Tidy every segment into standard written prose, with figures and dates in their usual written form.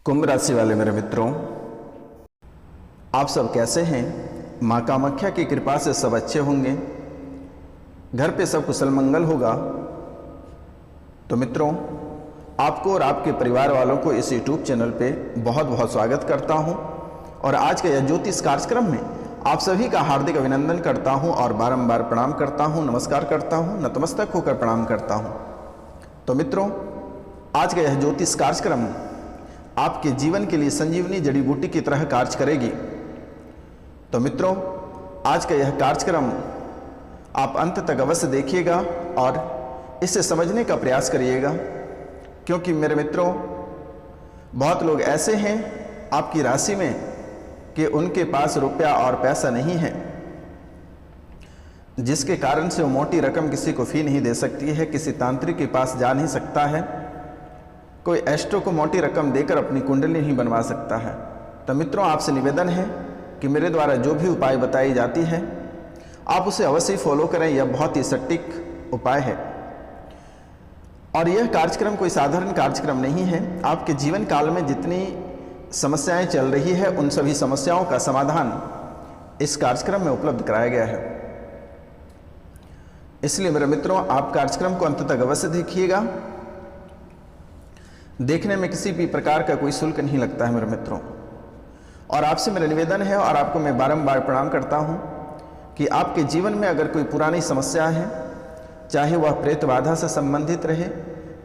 कुंभ राशि वाले मेरे मित्रों, आप सब कैसे हैं? माँ कामाख्या की कृपा से सब अच्छे होंगे, घर पे सब कुशल मंगल होगा। तो मित्रों, आपको और आपके परिवार वालों को इस YouTube चैनल पे बहुत बहुत स्वागत करता हूं और आज के यह ज्योतिष कार्यक्रम में आप सभी का हार्दिक अभिनंदन करता हूं और बारंबार प्रणाम करता हूं, नमस्कार करता हूं, नतमस्तक होकर प्रणाम करता हूं। तो मित्रों, आज का यह ज्योतिष कार्यक्रम आपके जीवन के लिए संजीवनी जड़ी बूटी की तरह कार्य करेगी। तो मित्रों, आज का यह कार्यक्रम आप अंत तक अवश्य देखिएगा और इसे समझने का प्रयास करिएगा, क्योंकि मेरे मित्रों, बहुत लोग ऐसे हैं आपकी राशि में कि उनके पास रुपया और पैसा नहीं है, जिसके कारण से वो मोटी रकम किसी को फी नहीं दे सकती है, किसी तांत्रिक के पास जा नहीं सकता है, कोई एस्ट्रो को मोटी रकम देकर अपनी कुंडली नहीं बनवा सकता है। तो मित्रों, आपसे निवेदन है कि मेरे द्वारा जो भी उपाय बताई जाती है आप उसे अवश्य फॉलो करें। यह बहुत ही सटीक उपाय है और यह कार्यक्रम कोई साधारण कार्यक्रम नहीं है। आपके जीवन काल में जितनी समस्याएं चल रही है उन सभी समस्याओं का समाधान इस कार्यक्रम में उपलब्ध कराया गया है। इसलिए मेरे मित्रों, आप कार्यक्रम को अंत तक अवश्य देखिएगा। देखने में किसी भी प्रकार का कोई शुल्क नहीं लगता है मेरे मित्रों, और आपसे मेरा निवेदन है और आपको मैं बारंबार प्रणाम करता हूं कि आपके जीवन में अगर कोई पुरानी समस्या है, चाहे वह प्रेत बाधा से संबंधित रहे,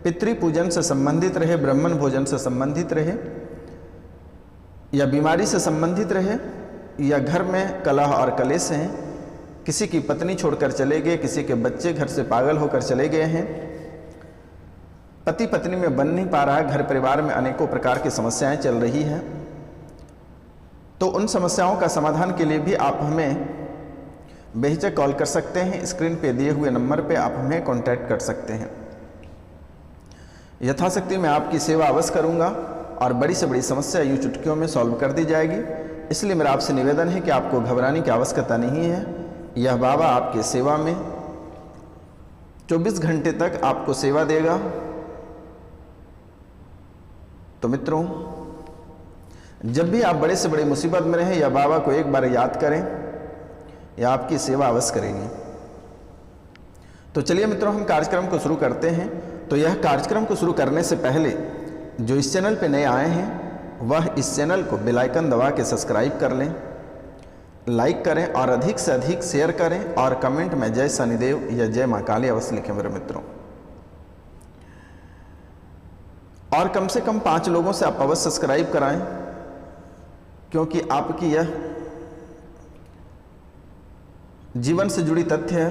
पितृ पूजन से संबंधित रहे, ब्राह्मण भोजन से संबंधित रहे, या बीमारी से संबंधित रहे, या घर में कलह और कलेश हैं, किसी की पत्नी छोड़कर चले गए, किसी के बच्चे घर से पागल होकर चले गए हैं, पति पत्नी में बन नहीं पा रहा है, घर परिवार में अनेकों प्रकार की समस्याएं चल रही हैं, तो उन समस्याओं का समाधान के लिए भी आप हमें बेहिचक कॉल कर सकते हैं। स्क्रीन पे दिए हुए नंबर पे आप हमें कांटेक्ट कर सकते हैं। यथाशक्ति मैं आपकी सेवा अवश्य करूंगा और बड़ी से बड़ी समस्या यूं चुटकियों में सॉल्व कर दी जाएगी। इसलिए मेरा आपसे निवेदन है कि आपको घबराने की आवश्यकता नहीं है। यह बाबा आपकी सेवा में 24 घंटे तक आपको सेवा देगा। तो मित्रों, जब भी आप बड़े से बड़ी मुसीबत में रहें, या बाबा को एक बार याद करें, या आपकी सेवा अवश्य करेंगे। तो चलिए मित्रों, हम कार्यक्रम को शुरू करते हैं। तो यह कार्यक्रम को शुरू करने से पहले जो इस चैनल पे नए आए हैं वह इस चैनल को बेल आइकन दबा के सब्सक्राइब कर लें, लाइक करें और अधिक से अधिक शेयर करें और कमेंट में जय शनिदेव या जय माँ काली अवश्य लिखें मेरे मित्रों। और कम से कम 5 लोगों से आप अवश्य सब्सक्राइब कराएं, क्योंकि आपकी यह जीवन से जुड़ी तथ्य है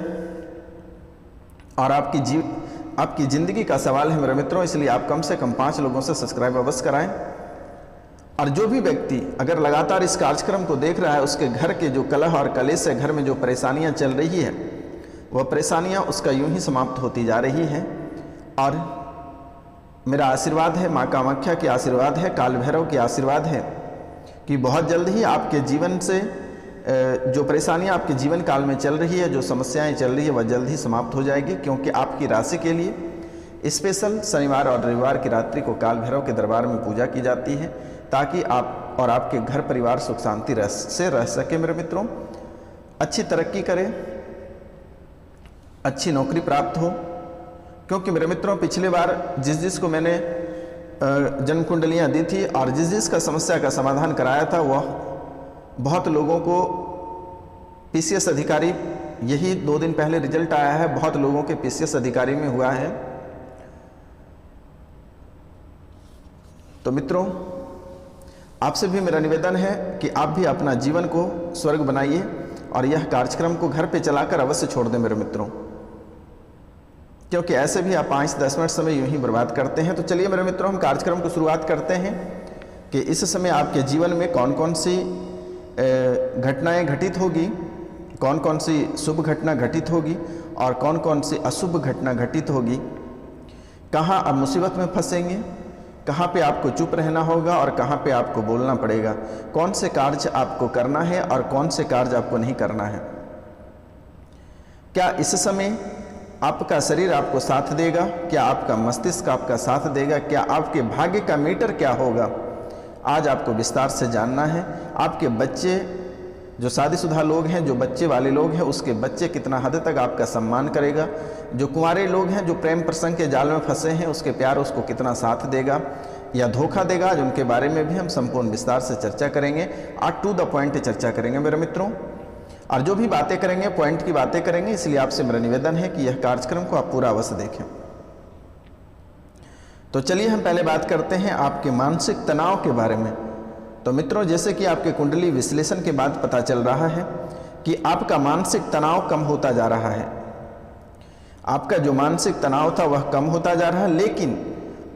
और आपकी जिंदगी का सवाल है मेरे मित्रों। इसलिए आप कम से कम 5 लोगों से सब्सक्राइब अवश्य कराएं। और जो भी व्यक्ति अगर लगातार इस कार्यक्रम को देख रहा है, उसके घर के जो कलह और कलेश है, घर में जो परेशानियां चल रही है, वह परेशानियां उसका यूं ही समाप्त होती जा रही हैं। और मेरा आशीर्वाद है, माँ कामाख्या की आशीर्वाद है, काल भैरव की आशीर्वाद है कि बहुत जल्द ही आपके जीवन से जो परेशानियां आपके जीवन काल में चल रही है, जो समस्याएं चल रही है, वह जल्द ही समाप्त हो जाएगी। क्योंकि आपकी राशि के लिए स्पेशल शनिवार और रविवार की रात्रि को काल भैरव के दरबार में पूजा की जाती है, ताकि आप और आपके घर परिवार सुख शांति से रह सके मेरे मित्रों, अच्छी तरक्की करें, अच्छी नौकरी प्राप्त हो। क्योंकि मेरे मित्रों, पिछली बार जिसको मैंने जन्म कुंडलियाँ दी थी और जिसका समस्या का समाधान कराया था, वह बहुत लोगों को PCS अधिकारी, यही 2 दिन पहले रिजल्ट आया है, बहुत लोगों के PCS अधिकारी में हुआ है। तो मित्रों, आपसे भी मेरा निवेदन है कि आप भी अपना जीवन को स्वर्ग बनाइए और यह कार्यक्रम को घर पे चलाकर अवश्य छोड़ दें मेरे मित्रों, क्योंकि ऐसे भी आप 5-10 मिनट समय यूं ही बर्बाद करते हैं। तो चलिए मेरे मित्रों, हम कार्यक्रम को शुरुआत करते हैं कि इस समय आपके जीवन में कौन कौन सी घटनाएं घटित होगी, कौन कौन सी शुभ घटना घटित होगी और कौन कौन सी अशुभ घटना घटित होगी, कहाँ आप मुसीबत में फंसेंगे, कहाँ पे आपको चुप रहना होगा और कहाँ पे आपको बोलना पड़ेगा, कौन से कार्य आपको करना है और कौन से कार्य आपको नहीं करना है, क्या इस समय आपका शरीर आपको साथ देगा, क्या आपका मस्तिष्क आपका साथ देगा, क्या आपके भाग्य का मीटर क्या होगा, आज आपको विस्तार से जानना है। आपके बच्चे, जो शादीशुदा लोग हैं, जो बच्चे वाले लोग हैं, उसके बच्चे कितना हद तक आपका सम्मान करेगा। जो कुंवारे लोग हैं, जो प्रेम प्रसंग के जाल में फंसे हैं, उसके प्यार उसको कितना साथ देगा या धोखा देगा, आज उनके बारे में भी हम संपूर्ण विस्तार से चर्चा करेंगे। आज टू द पॉइंट चर्चा करेंगे मेरे मित्रों, और जो भी बातें करेंगे पॉइंट की बातें करेंगे। इसलिए आपसे मेरा निवेदन है कि यह कार्यक्रम को आप पूरा अवश्य देखें। तो चलिए हम पहले बात करते हैं आपके मानसिक तनाव के बारे में। तो मित्रों, जैसे कि आपके कुंडली विश्लेषण के बाद पता चल रहा है कि आपका मानसिक तनाव कम होता जा रहा है। आपका जो मानसिक तनाव था वह कम होता जा रहा है, लेकिन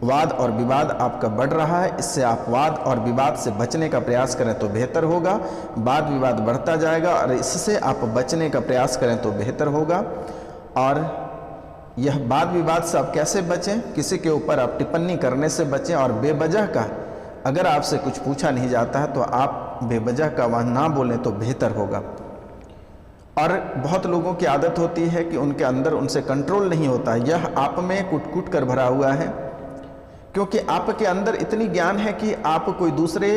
वाद और विवाद आपका बढ़ रहा है। इससे आप वाद और विवाद से बचने का प्रयास करें तो बेहतर होगा। वाद विवाद बढ़ता जाएगा और इससे आप बचने का प्रयास करें तो बेहतर होगा। और यह वाद विवाद से आप कैसे बचें? किसी के ऊपर आप टिप्पणी करने से बचें, और बेवजह का अगर आपसे कुछ पूछा नहीं जाता है तो आप बेवजह का वह ना बोलें तो बेहतर होगा। और बहुत लोगों की आदत होती है कि उनके अंदर उनसे कंट्रोल नहीं होता। यह आप में कुट कुट कर भरा हुआ है, क्योंकि आपके अंदर इतनी ज्ञान है कि आप कोई दूसरे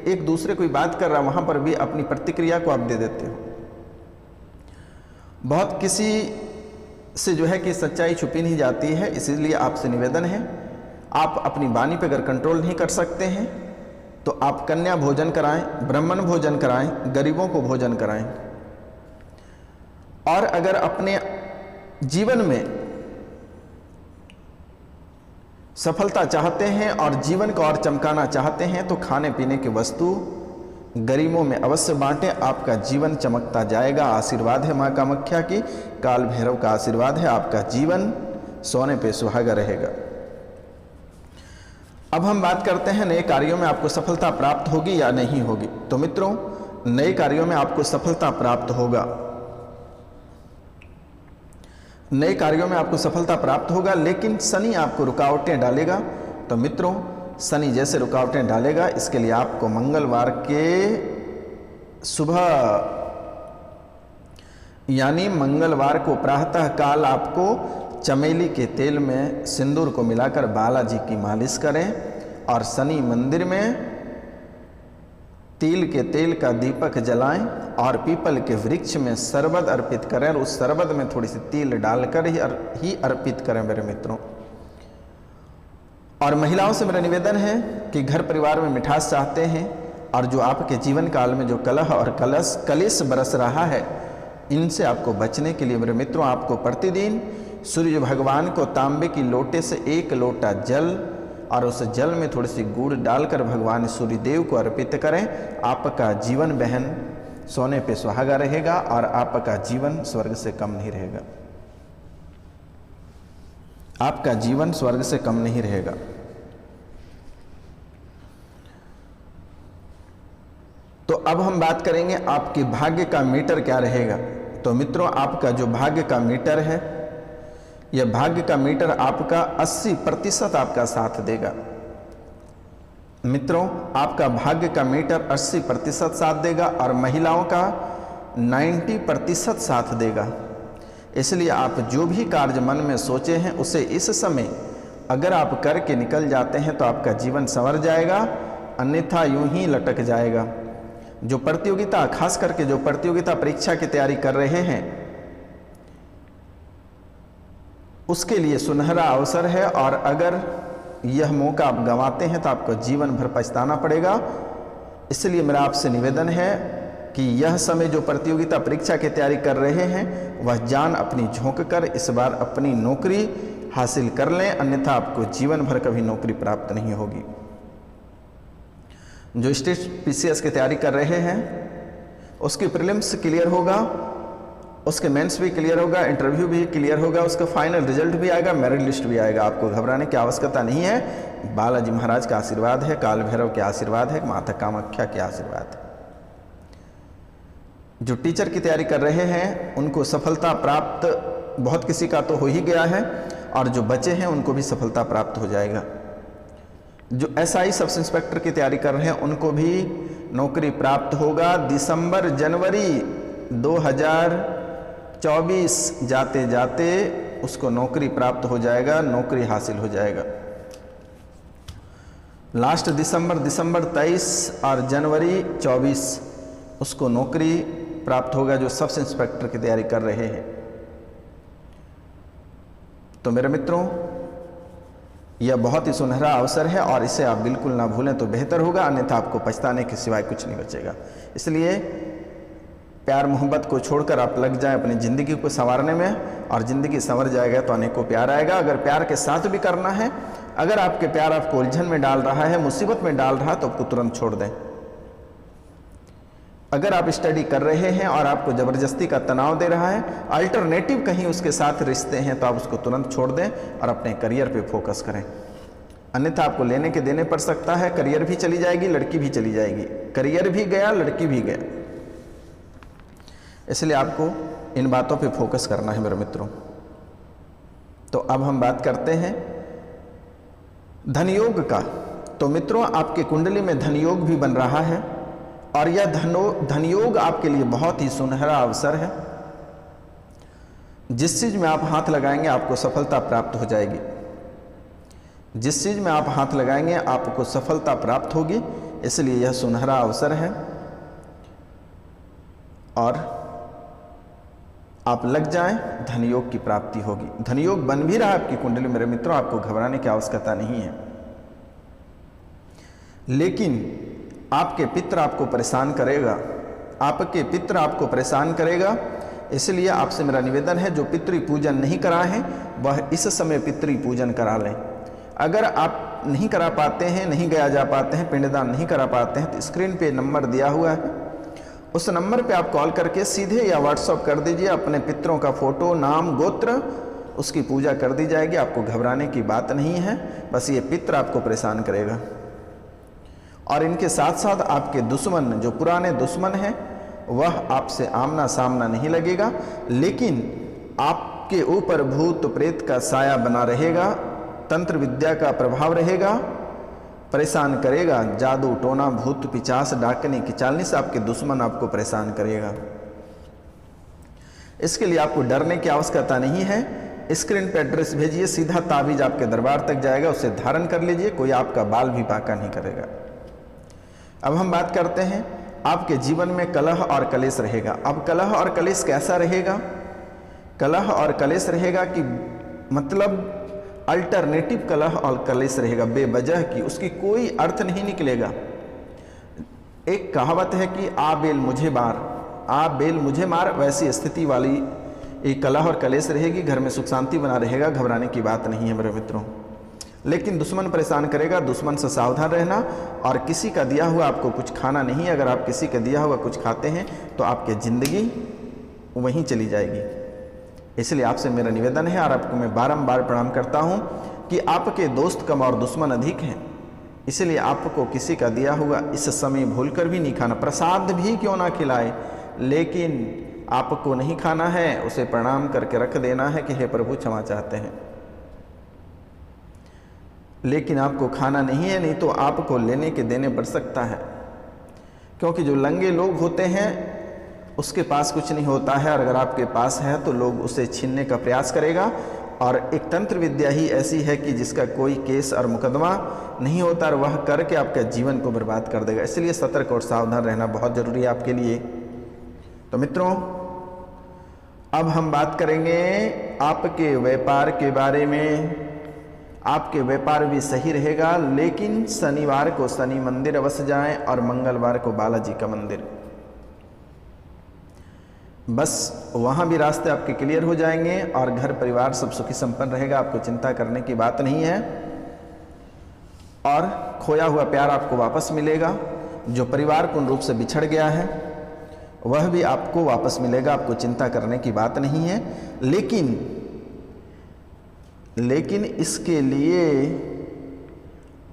एक दूसरे कोई बात कर रहा है वहाँ पर भी अपनी प्रतिक्रिया को आप दे देते हो। बहुत किसी से जो है कि सच्चाई छुपी नहीं जाती है। इसीलिए आपसे निवेदन है, आप अपनी वाणी पर अगर कंट्रोल नहीं कर सकते हैं तो आप कन्या भोजन कराएं, ब्राह्मण भोजन कराएं, गरीबों को भोजन कराएं। और अगर अपने जीवन में सफलता चाहते हैं और जीवन को और चमकाना चाहते हैं तो खाने पीने की वस्तु गरीबों में अवश्य बांटें। आपका जीवन चमकता जाएगा। आशीर्वाद है मां कामाख्या की, काल भैरव का आशीर्वाद है। आपका जीवन सोने पे सुहागा रहेगा। अब हम बात करते हैं नए कार्यों में आपको सफलता प्राप्त होगी या नहीं होगी। तो मित्रों, नए कार्यों में आपको सफलता प्राप्त होगा। नए कार्यों में आपको सफलता प्राप्त होगा, लेकिन शनि आपको रुकावटें डालेगा। तो मित्रों, शनि जैसे रुकावटें डालेगा, इसके लिए आपको मंगलवार के सुबह यानी मंगलवार को प्रातः काल आपको चमेली के तेल में सिंदूर को मिलाकर बालाजी की मालिश करें और शनि मंदिर में तिल के तेल का दीपक जलाएं और पीपल के वृक्ष में शरबत अर्पित करें और उस शरबत में थोड़ी सी तिल डालकर ही अर्पित करें मेरे मित्रों। और महिलाओं से मेरा निवेदन है कि घर परिवार में मिठास चाहते हैं और जो आपके जीवन काल में जो कलह और कलेश बरस रहा है, इनसे आपको बचने के लिए मेरे मित्रों आपको प्रतिदिन सूर्य भगवान को तांबे की लोटे से 1 लोटा जल और उस जल में थोड़ी सी गुड़ डालकर भगवान सूर्य देव को अर्पित करें। आपका जीवन बहन सोने पे सुहागा रहेगा और आपका जीवन स्वर्ग से कम नहीं रहेगा। आपका जीवन स्वर्ग से कम नहीं रहेगा। तो अब हम बात करेंगे आपके भाग्य का मीटर क्या रहेगा। तो मित्रों, आपका जो भाग्य का मीटर है, यह भाग्य का मीटर आपका 80% आपका साथ देगा। मित्रों, आपका भाग्य का मीटर 80% साथ देगा और महिलाओं का 90% साथ देगा। इसलिए आप जो भी कार्य मन में सोचे हैं उसे इस समय अगर आप करके निकल जाते हैं तो आपका जीवन संवर जाएगा, अन्यथा यूं ही लटक जाएगा। जो प्रतियोगिता, खास करके जो प्रतियोगिता परीक्षा की तैयारी कर रहे हैं, उसके लिए सुनहरा अवसर है और अगर यह मौका आप गंवाते हैं तो आपको जीवन भर पछताना पड़ेगा। इसलिए मेरा आपसे निवेदन है कि यह समय जो प्रतियोगिता परीक्षा की तैयारी कर रहे हैं वह जान अपनी झोंक कर इस बार अपनी नौकरी हासिल कर लें, अन्यथा आपको जीवन भर कभी नौकरी प्राप्त नहीं होगी। जो स्टेट पीसीएस की तैयारी कर रहे हैं उसकी प्रीलिम्स क्लियर होगा, उसके मेंस भी क्लियर होगा, इंटरव्यू भी क्लियर होगा, उसका फाइनल रिजल्ट भी आएगा, मेरिट लिस्ट भी आएगा। आपको घबराने की आवश्यकता नहीं है। बालाजी महाराज का आशीर्वाद है, काल भैरव के आशीर्वाद है, माता कामाख्या के आशीर्वाद है। जो टीचर की तैयारी कर रहे हैं उनको सफलता प्राप्त बहुत किसी का तो हो ही गया है और जो बचे हैं उनको भी सफलता प्राप्त हो जाएगा। जो एसआई सब इंस्पेक्टर की तैयारी कर रहे हैं उनको भी नौकरी प्राप्त होगा। दिसंबर जनवरी 2024 जाते जाते उसको नौकरी प्राप्त हो जाएगा, नौकरी हासिल हो जाएगा। लास्ट दिसंबर 23 और जनवरी 24 उसको नौकरी प्राप्त होगा जो सब इंस्पेक्टर की तैयारी कर रहे हैं। तो मेरे मित्रों, यह बहुत ही सुनहरा अवसर है और इसे आप बिल्कुल ना भूलें तो बेहतर होगा, अन्यथा आपको पछताने के सिवाय कुछ नहीं बचेगा। इसलिए प्यार मोहब्बत को छोड़कर आप लग जाएं अपनी ज़िंदगी को संवारने में, और ज़िंदगी संवर जाएगा तो अनेकों प्यार आएगा। अगर प्यार के साथ भी करना है, अगर आपके प्यार आपको उलझन में डाल रहा है, मुसीबत में डाल रहा है, तो आपको तुरंत छोड़ दें। अगर आप स्टडी कर रहे हैं और आपको ज़बरदस्ती का तनाव दे रहा है, अल्टरनेटिव कहीं उसके साथ रिश्ते हैं, तो आप उसको तुरंत छोड़ दें और अपने करियर पे फोकस करें। अन्यथा आपको लेने के देने पड़ सकता है, करियर भी चली जाएगी, लड़की भी चली जाएगी, करियर भी गया, लड़की भी गया। इसलिए आपको इन बातों पे फोकस करना है मेरे मित्रों। तो अब हम बात करते हैं धनयोग का। तो मित्रों, आपके कुंडली में धनयोग भी बन रहा है और यह धनयोग आपके लिए बहुत ही सुनहरा अवसर है। जिस चीज़ में आप हाथ लगाएंगे आपको सफलता प्राप्त हो जाएगी। जिस चीज़ में आप हाथ लगाएंगे आपको सफलता प्राप्त होगी। इसलिए यह सुनहरा अवसर है और आप लग जाएं, धनयोग की प्राप्ति होगी। धनयोग बन भी रहा है आपकी कुंडली मेरे मित्रों, आपको घबराने की आवश्यकता नहीं है। लेकिन आपके पितर आपको परेशान करेगा, आपके पितर आपको परेशान करेगा। इसलिए आपसे मेरा निवेदन है, जो पितृ पूजन नहीं कराए हैं वह इस समय पितृ पूजन करा लें। अगर आप नहीं करा पाते हैं, नहीं गया जा पाते हैं, पिंडदान नहीं करा पाते हैं, तो स्क्रीन पे नंबर दिया हुआ है, उस नंबर पे आप कॉल करके सीधे या व्हाट्सअप कर दीजिए अपने पितरों का फोटो, नाम, गोत्र, उसकी पूजा कर दी जाएगी। आपको घबराने की बात नहीं है, बस ये पितर आपको परेशान करेगा। और इनके साथ साथ आपके दुश्मन, जो पुराने दुश्मन हैं, वह आपसे आमना सामना नहीं लगेगा, लेकिन आपके ऊपर भूत प्रेत का साया बना रहेगा, तंत्र विद्या का प्रभाव रहेगा, परेशान करेगा। जादू टोना भूत पिचास डाकने की चालनी से आपके दुश्मन आपको परेशान करेगा। इसके लिए आपको डरने की आवश्यकता नहीं है। स्क्रीन पे एड्रेस भेजिए, सीधा ताबीज आपके दरबार तक जाएगा, उसे धारण कर लीजिए, कोई आपका बाल भी बांका नहीं करेगा। अब हम बात करते हैं, आपके जीवन में कलह और कलेश रहेगा। अब कलह और कलेश कैसा रहेगा? कलह और कलेश रहेगा कि मतलब अल्टरनेटिव कलह और कलेश रहेगा, बेवजह की, उसकी कोई अर्थ नहीं निकलेगा। एक कहावत है कि आ बेल मुझे मार, आ बेल मुझे मार, वैसी स्थिति वाली एक कलह और कलेश रहेगी। घर में सुख शांति बना रहेगा, घबराने की बात नहीं है मेरे मित्रों। लेकिन दुश्मन परेशान करेगा, दुश्मन से सावधान रहना। और किसी का दिया हुआ आपको कुछ खाना नहीं है। अगर आप किसी का दिया हुआ कुछ खाते हैं तो आपकी ज़िंदगी वहीं चली जाएगी। इसलिए आपसे मेरा निवेदन है, और आपको मैं बारंबार प्रणाम करता हूं कि आपके दोस्त कम और दुश्मन अधिक हैं। इसलिए आपको किसी का दिया हुआ इस समय भूलकर भी नहीं खाना। प्रसाद भी क्यों ना खिलाए, लेकिन आपको नहीं खाना है, उसे प्रणाम करके रख देना है कि हे प्रभु क्षमा चाहते हैं। लेकिन आपको खाना नहीं है, नहीं तो आपको लेने के देने बढ़ सकता है। क्योंकि जो लंगे लोग होते हैं उसके पास कुछ नहीं होता है, और अगर आपके पास है तो लोग उसे छीनने का प्रयास करेगा। और एक तंत्र विद्या ही ऐसी है कि जिसका कोई केस और मुकदमा नहीं होता, और वह करके आपके जीवन को बर्बाद कर देगा। इसलिए सतर्क और सावधान रहना बहुत ज़रूरी है आपके लिए। तो मित्रों, अब हम बात करेंगे आपके व्यापार के बारे में। आपके व्यापार भी सही रहेगा, लेकिन शनिवार को शनि मंदिर अवश्य जाएं और मंगलवार को बालाजी का मंदिर। बस वहाँ भी रास्ते आपके क्लियर हो जाएंगे और घर परिवार सब सुखी संपन्न रहेगा। आपको चिंता करने की बात नहीं है, और खोया हुआ प्यार आपको वापस मिलेगा। जो परिवार पूर्ण रूप से बिछड़ गया है वह भी आपको वापस मिलेगा। आपको चिंता करने की बात नहीं है। लेकिन इसके लिए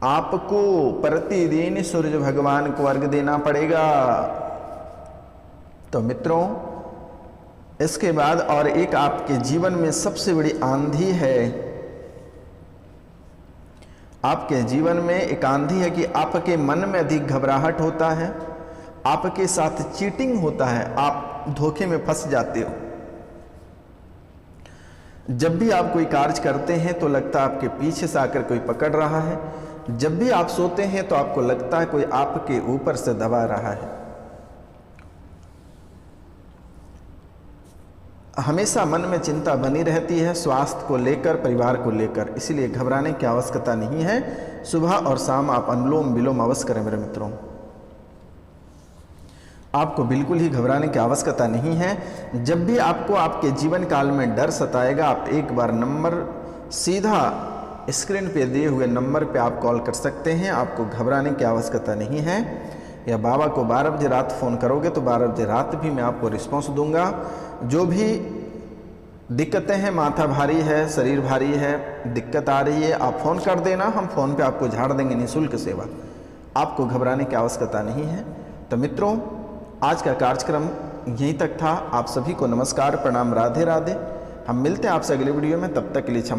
आपको प्रतिदिन सूर्य भगवान को अर्घ देना पड़ेगा। तो मित्रों, इसके बाद और एक आपके जीवन में सबसे बड़ी आंधी है। आपके जीवन में एक आंधी है कि आपके मन में अधिक घबराहट होता है, आपके साथ चीटिंग होता है, आप धोखे में फंस जाते हो। जब भी आप कोई कार्य करते हैं तो लगता है आपके पीछे से आकर कोई पकड़ रहा है, जब भी आप सोते हैं तो आपको लगता है कोई आपके ऊपर से दबा रहा है। हमेशा मन में चिंता बनी रहती है स्वास्थ्य को लेकर, परिवार को लेकर, इसलिए घबराने की आवश्यकता नहीं है। सुबह और शाम आप अनुलोम विलोम अवश्य करें मेरे मित्रों। आपको बिल्कुल ही घबराने की आवश्यकता नहीं है। जब भी आपको आपके जीवन काल में डर सताएगा, आप एक बार नंबर सीधा स्क्रीन पे दिए हुए नंबर पे आप कॉल कर सकते हैं। आपको घबराने की आवश्यकता नहीं है। या बाबा को 12 बजे रात फ़ोन करोगे तो 12 बजे रात भी मैं आपको रिस्पॉन्स दूंगा। जो भी दिक्कतें हैं, माथा भारी है, शरीर भारी है, दिक्कत आ रही है, आप फ़ोन कर देना, हम फ़ोन पे आपको झाड़ देंगे, निःशुल्क सेवा। आपको घबराने की आवश्यकता नहीं है। तो मित्रों, आज का कार्यक्रम यहीं तक था। आप सभी को नमस्कार, प्रणाम, राधे राधे। हम मिलते हैं आपसे अगले वीडियो में, तब तक के लिए क्षमा।